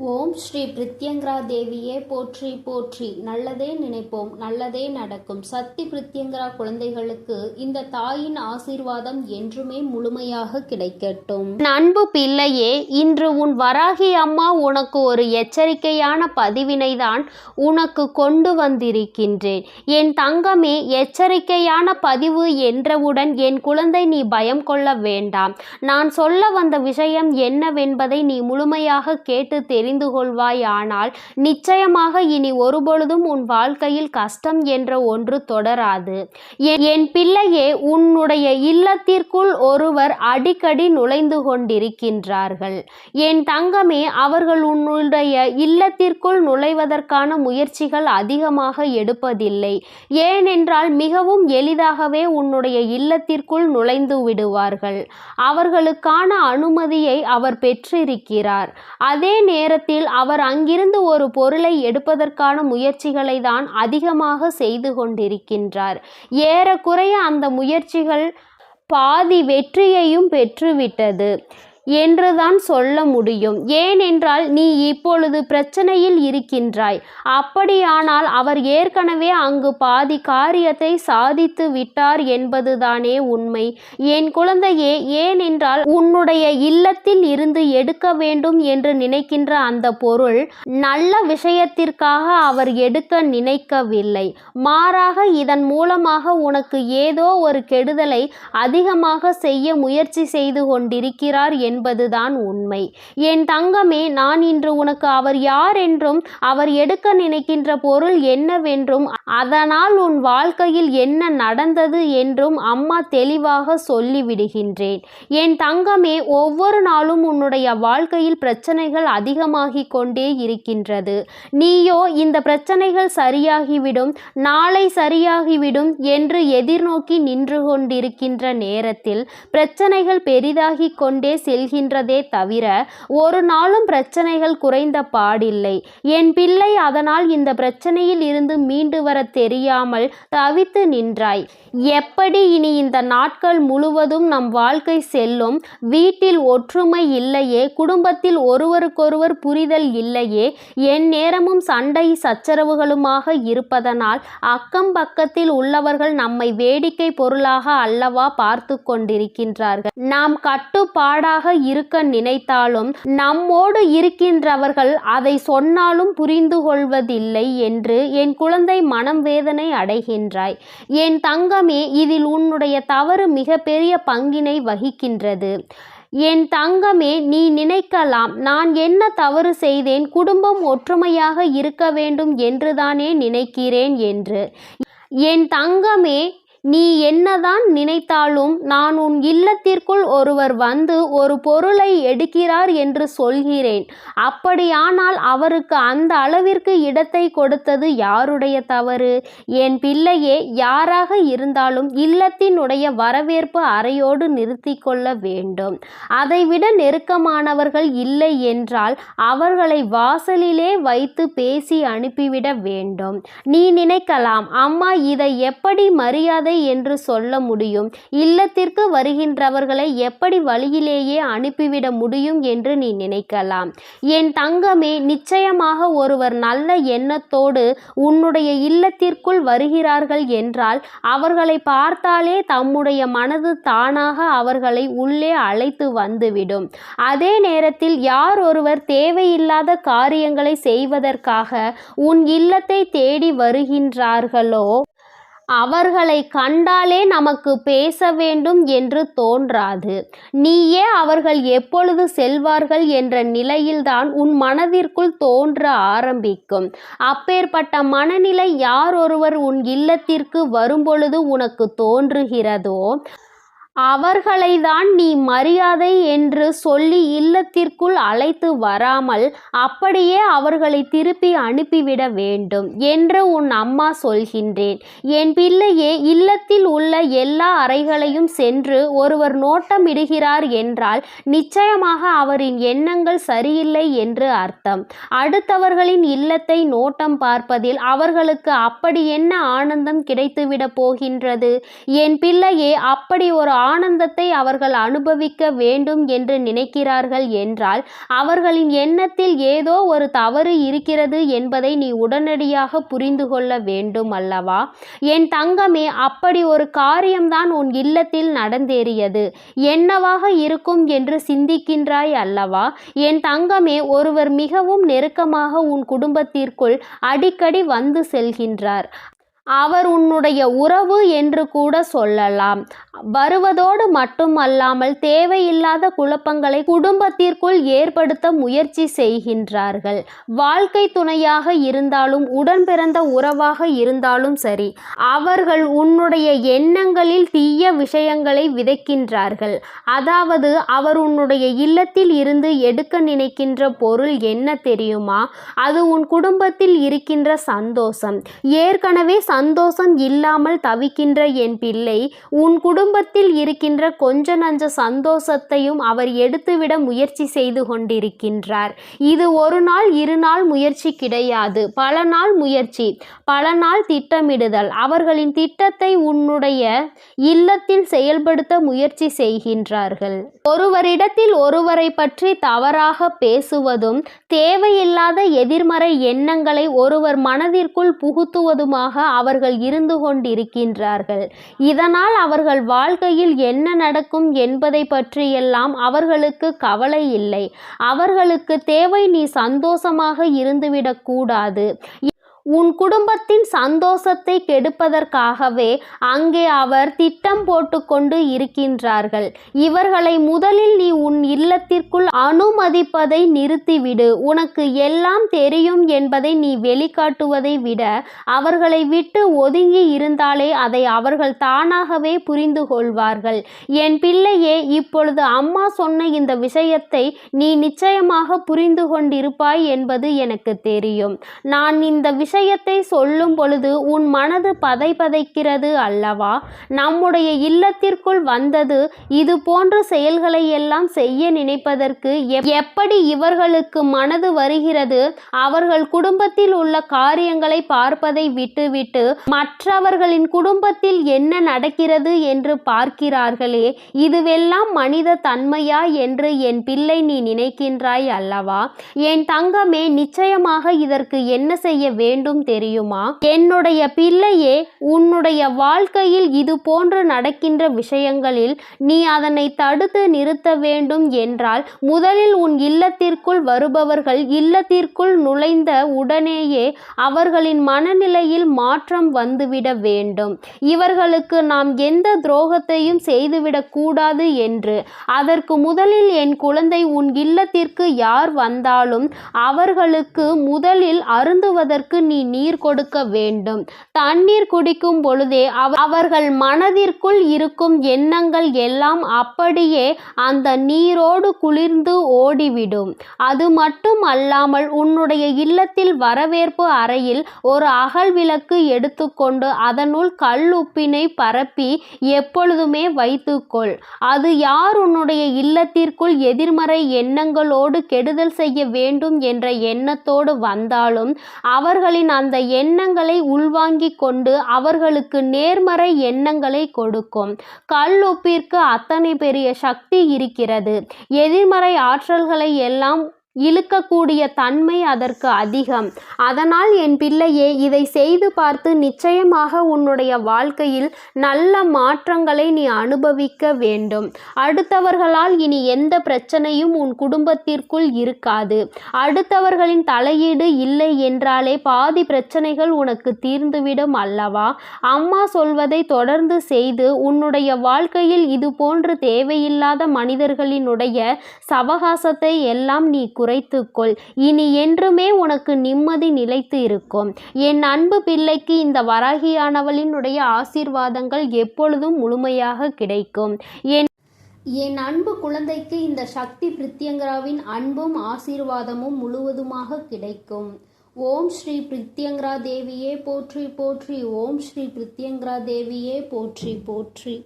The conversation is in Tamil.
ஓம் ஸ்ரீ பிரித்யங்கரா தேவியே போற்றி போற்றி. நல்லதே நினைப்போம், நல்லதே நடக்கும். சக்தி பிரித்யங்கரா குழந்தைகளுக்கு இந்த தாயின் ஆசீர்வாதம் என்றுமே முழுமையாக கிடைக்கட்டும். அன்பு பிள்ளையே, இன்று உன் வராகி அம்மா உனக்கு ஒரு எச்சரிக்கையான பதிவினை தான் உனக்கு கொண்டு வந்திருக்கின்றேன். என் தங்கமே, எச்சரிக்கையான பதிவு என்றவுடன் என் குழந்தை நீ பயம் கொள்ள வேண்டாம். நான் சொல்ல வந்த விஷயம் என்னவென்பதை நீ முழுமையாக கேட்டு தெரிந்து கொள்வாய். ஆனால் நிச்சயமாக இனி ஒருபொழுதும் உன் வாழ்க்கையில் கஷ்டம் என்ற ஒன்று தொடராது. என் பிள்ளையே, உன்னுடைய இல்லத்திற்குள் ஒருவர் அடிக்கடி நுழைந்து கொண்டிருக்கின்றார்கள். என் தங்கமே, அவர்கள் உன்னுடைய இல்லத்திற்குள் நுழைவதற்கான முயற்சிகள் அதிகமாக எடுப்பதில்லை. ஏனென்றால் மிகவும் எளிதாகவே உன்னுடைய இல்லத்திற்குள் நுழைந்து விடுவார்கள். அவர்களுக்கான அனுமதியை அவர் பெற்றிருக்கிறார். அதே நேரத்தில் அவர் அங்கிருந்து ஒரு பொருளை எடுப்பதற்கான முயற்சிகளை தான் அதிகமாக செய்து கொண்டிருக்கின்றார். ஏறக்குறைய அந்த முயற்சிகள் பாதி வெற்றியையும் பெற்றுவிட்டது என்றுதான் சொல்ல முடியும். ஏனென்றால் நீ இப்பொழுது பிரச்சனையில் இருக்கின்றாய். அப்படியானால் அவர் ஏற்கனவே அங்கு பாதி காரியத்தை சாதித்து விட்டார் என்பதுதானே உண்மை என் குழந்தையே. ஏனென்றால் உன்னுடைய இல்லத்தில் இருந்து எடுக்க வேண்டும் என்று நினைக்கின்ற அந்த பொருள் நல்ல விஷயத்திற்காக அவர் எடுக்க நினைக்கவில்லை. மாறாக இதன் மூலமாக உனக்கு ஏதோ ஒரு கெடுதலை அதிகமாக செய்ய முயற்சி செய்து கொண்டிருக்கிறார் என்பதுதான் உண்மை. என் தங்கமே, நான் இன்று உனக்கு அவர் யார் என்றும் அவர் எடுக்க நினைக்கின்ற பொருள் என்னவென்றும் அதனால் உன் வாழ்க்கையில் என்ன நடந்தது என்றும் அம்மா தெளிவாக சொல்லிவிடுகின்றேன். என் தங்கமே, ஒவ்வொரு நாளும் உன்னுடைய வாழ்க்கையில் பிரச்சனைகள் அதிகமாகிக் கொண்டே இருக்கின்றது. நீயோ இந்த பிரச்சனைகள் சரியாகிவிடும், நாளை சரியாகிவிடும் என்று எதிர்நோக்கி நின்று கொண்டிருக்கின்ற நேரத்தில் பிரச்சனைகள் பெரிதாகிக் கொண்டே செல்கின்றதே தவிர ஒரு நாளும் பிரச்சனைகள் குறைந்த பாடில்லை என் பிள்ளை. அதனால் இந்த பிரச்சனையில் இருந்து மீண்டு வர தெரியாமல் தவித்து நின்றாய். எப்படி இனி இந்த நாட்கள் முழுவதும் நம் வாழ்க்கை செல்லும்? வீட்டில் ஒற்றுமை இல்லையே, குடும்பத்தில் ஒருவருக்கொருவர் புரிதல் இல்லையே, என் நேரமும் சண்டை சச்சரவுகளுமாக இருப்பதனால் அக்கம் பக்கத்தில் உள்ளவர்கள் நம்மை வேடிக்கை பொருளாக அல்லவா பார்த்து கொண்டிருக்கின்றார்கள். நாம் கட்டுப்பாடாக இருக்க நினைத்தாலும் நம்மோடு இருக்கின்றவர்கள் அதை சொன்னாலும் புரிந்து கொள்வதில்லை என்று என் குழந்தை மனம் வேதனை அடைகின்றாய். என் தங்கமே, இதில் உன்னுடைய தவறு மிகப்பெரிய பங்கினை வகிக்கின்றது. என் தங்கமே, நீ நினைக்கலாம், நான் என்ன தவறு செய்தேன், குடும்பம் ஒற்றுமையாக இருக்க வேண்டும் என்றுதானே நினைக்கிறேன் என்று. என் தங்கமே, நீ என்னதான் நினைத்தாலும் நான் உன் இல்லத்திற்குள் ஒருவர் வந்து ஒரு பொருளை எடுக்கிறார் என்று சொல்கிறேன். அப்படியானால் அவருக்கு அந்த அளவிற்கு இடத்தை கொடுத்தது யாருடைய தவறு? என் பிள்ளையே, யாராக இருந்தாலும் இல்லத்தினுடைய வரவேற்பு அறையோடு நிறுத்தி கொள்ள வேண்டும். அதைவிட நெருக்கமானவர்கள் இல்லை என்றால் அவர்களை வாசலிலே வைத்து பேசி அனுப்பிவிட வேண்டும். நீ நினைக்கலாம், அம்மா இதை எப்படி மரியாதை என்று சொல்ல முடியும், இல்லத்திற்கு வருகின்றவர்களை எப்படி வழியிலேயே அனுப்பிவிட முடியும் என்று நீ நினைக்கலாம். என் தங்கமே, நிச்சயமாக ஒருவர் நல்ல எண்ணத்தோடு உன்னுடைய இல்லத்திற்குள் வருகிறார்கள் என்றால் அவர்களை பார்த்தாலே தம்முடைய மனது தானாக அவர்களை உள்ளே அழைத்து வந்துவிடும். அதே நேரத்தில் யார் ஒருவர் தேவையில்லாத காரியங்களை செய்வதற்காக உன் இல்லத்தை தேடி வருகின்றார்களோ அவர்களை கண்டாலே நமக்கு பேச வேண்டும் என்று தோன்றாது. நீயே அவர்கள் எப்பொழுது செல்வார்கள் என்ற நிலையில்தான் உன் மனதிற்குள் தோன்ற ஆரம்பிக்கும். அப்பேற்பட்ட மனநிலை யார் ஒருவர் உன் இல்லத்திற்கு வரும்பொழுது உனக்கு தோன்றுகிறதோ அவர்களை தான் நீ மரியாதை என்று சொல்லி இல்லத்திற்குள் அழைத்து வராமல் அப்படியே அவர்களை திருப்பி அனுப்பிவிட வேண்டும் என்று உன் அம்மா சொல்கின்றேன். என் பிள்ளையே, இல்லத்தில் உள்ள எல்லா அறைகளையும் சென்று ஒருவர் நோட்டமிடுகிறார் என்றால் நிச்சயமாக அவரின் எண்ணங்கள் சரியில்லை என்று அர்த்தம். அடுத்தவர்களின் இல்லத்தை நோட்டம் பார்ப்பதில் அவர்களுக்கு அப்படி என்ன ஆனந்தம் கிடைத்துவிட போகின்றது? என் பிள்ளையே, அப்படி ஒரு ஆனந்தத்தை அவர்கள் அனுபவிக்க வேண்டும் என்று நினைக்கிறார்கள் என்றால் அவர்களின் எண்ணத்தில் ஏதோ ஒரு தவறு இருக்கிறது என்பதை நீ உடனடியாக புரிந்து கொள்ள வேண்டும் அல்லவா? என் தங்கமே, அப்படி ஒரு காரியம்தான் உன் இல்லத்தில் நடந்தேறியது. என்னவாக இருக்கும் என்று சிந்திக்கின்றாய் அல்லவா? என் தங்கமே, ஒருவர் மிகவும் நெருக்கமாக உன் குடும்பத்திற்குள் அடிக்கடி வந்து செல்கின்றார். அவர் உன்னுடைய உறவு என்று கூட சொல்லலாம். வருவதோடு மட்டுமல்லாமல் தேவையில்லாத குழப்பங்களை குடும்பத்திற்குள் ஏற்படுத்த முயற்சி செய்கின்றார்கள். வாழ்க்கை துணையாக இருந்தாலும் உடன் பிறந்த உறவாக இருந்தாலும் சரி, அவர்கள் உன்னுடைய எண்ணங்களில் தீய விஷயங்களை விதைக்கின்றார்கள். அதாவது அவர் உன்னுடைய இல்லத்தில் இருந்து எடுக்க நினைக்கின்ற பொருள் என்ன தெரியுமா? அது உன் குடும்பத்தில் இருக்கின்ற சந்தோஷம். ஏற்கனவே சந்தோஷம் இல்லாமல் தவிக்கின்ற என் பிள்ளை, உன் குடும்பத்தில் இருக்கின்ற கொஞ்ச நஞ்ச சந்தோஷத்தையும் அவர் எடுத்துவிட முயற்சி செய்து கொண்டிருக்கின்றார். இது ஒரு நாள் இரு நாள் முயற்சி கிடையாது, பல நாள் முயற்சி, பல நாள் திட்டமிடுதல். அவர்களின் திட்டத்தை உன்னுடைய இல்லத்தில் செயல்படுத்த முயற்சி செய்கின்றார்கள். ஒருவரிடத்தில் ஒருவரை பற்றி தவறாக பேசுவதும் தேவையில்லாத எதிர்மறை எண்ணங்களை ஒருவர் மனதிற்குள் புகுத்துவதுமாக அவர்கள் இருந்து கொண்டிருக்கின்றார்கள். இதனால் அவர்கள் வாழ்க்கையில் என்ன நடக்கும் என்பதை பற்றியெல்லாம் அவர்களுக்கு கவலை இல்லை. அவர்களுக்கு தேவை நீ சந்தோஷமாக இருந்துவிடக் கூடாது. உன் குடும்பத்தின் சந்தோஷத்தை கெடுப்பதற்காகவே அங்கே அவர் திட்டம் போட்டுக்கொண்டு இருக்கின்றார்கள். இவர்களை முதலில் நீ உன் இல்லத்திற்குள் அனுமதிப்பதை நிறுத்திவிடு. உனக்கு எல்லாம் தெரியும் என்பதை நீ வெளிக்காட்டுவதை விட அவர்களை விட்டு ஒதுங்கி இருந்தாலே அதை அவர்கள் தானாகவே புரிந்து கொள்வார்கள். என் பிள்ளையே, இப்பொழுது அம்மா சொன்ன இந்த விஷயத்தை நீ நிச்சயமாக புரிந்து கொண்டிருப்பாய் என்பது எனக்கு தெரியும். நான் இந்த விஷயத்தை சொல்லும் பொழுது உன் மனது பதைக்கிறது அல்லவா? நம்முடைய இல்லத்திற்குள் வந்தது இது போன்ற செயல்களை எல்லாம் செய்ய நினைப்பதற்கு எப்படி இவர்களுக்கு மனது வருகிறது? அவர்கள் குடும்பத்தில் உள்ள காரியங்களை பார்ப்பதை விட்டுவிட்டு மற்றவர்களின் குடும்பத்தில் என்ன நடக்கிறது என்று பார்க்கிறார்களே, இதுவெல்லாம் மனித தன்மையா என்று என் பிள்ளை நீ நினைக்கின்றாய் அல்லவா? என் தங்கமே, நிச்சயமாக இதற்கு என்ன செய்ய வேண்டும் தெரியுமா? என்னுடைய பிள்ளையே, உன்னுடைய வாழ்க்கையில் இது போன்று நடக்கின்ற விஷயங்களில் நீ அதனை தடுத்து நிறுத்த வேண்டும் என்றால் முதலில் உன் இல்லத்திற்குள் வருபவர்கள் இல்லத்திற்குள் நுழைந்த உடனேயே அவர்களின் மனநிலையில் மாற்றம் வந்துவிட வேண்டும். இவர்களுக்கு நாம் எந்த துரோகத்தையும் செய்துவிடக் கூடாது என்று. அதற்கு முதலில் என் குழந்தை, உன் இல்லத்திற்கு யார் வந்தாலும் அவர்களுக்கு முதலில் அருந்துவதற்கு நீ நீர் கொடுக்க வேண்டும். தண்ணீர் குடிக்கும் பொழுதே அவர்கள் மனதிற்குள் இருக்கும் எண்ணங்கள் எல்லாம் அப்படியே அந்த நீரோடு குளிர்ந்து ஓடிவிடும். அது மட்டும் அல்லாமல் உன்னுடைய இல்லத்தில் வரவேற்பு அறையில் ஒரு அகல் விளக்கு எடுத்துக்கொண்டு அதனுள் கல் உப்பினை பரப்பி எப்பொழுதுமே வைத்துக்கொள். அது யார் உன்னுடைய இல்லத்திற்குள் எதிர்மறை எண்ணங்களோடு கெடுதல் செய்ய வேண்டும் என்ற எண்ணத்தோடு வந்தாலும் அவர்களின் அந்த எண்ணங்களை உள்வாங்கிக் கொண்டு அவர்களுக்கு நேர்மறை எண்ணங்களை கொடுக்கும். கல் உப்பிற்கு அத்தனை பெரிய சக்தி இருக்கிறது. எதிர்மறை ஆற்றல்களை எல்லாம் இழுக்கக்கூடிய தன்மை அதற்கு அதிகம். அதனால் என் பிள்ளையே, இதை செய்து பார்த்து நிச்சயமாக உன்னுடைய வாழ்க்கையில் நல்ல மாற்றங்களை நீ அனுபவிக்க வேண்டும். அடுத்தவர்களால் இனி எந்த பிரச்சனையும் உன் குடும்பத்திற்குள் இருக்காது. அடுத்தவர்களின் தலையீடு இல்லை என்றாலே பாதி பிரச்சனைகள் உனக்கு தீர்ந்துவிடும் அல்லவா? அம்மா சொல்வதை தொடர்ந்து செய்து உன்னுடைய வாழ்க்கையில் இது போன்று தேவையில்லாத மனிதர்களினுடைய சவகாசத்தை எல்லாம் நீ குறைத்துக்கொள். இனி என்றுமே உனக்கு நிம்மதி நிலைத்து இருக்கும். என் அன்பு பிள்ளைக்கு இந்த வராகியானவளினுடைய ஆசீர்வாதங்கள் எப்பொழுதும் முழுமையாக கிடைக்கும். என் அன்பு குழந்தைக்கு இந்த சக்தி பிரித்யங்கராவின் அன்பும் ஆசீர்வாதமும் முழுவதுமாக கிடைக்கும். ஓம் ஸ்ரீ பிரித்யங்கரா தேவியே போற்றி போற்றி. ஓம் ஸ்ரீ பிரித்யங்கரா தேவியே போற்றி போற்றி.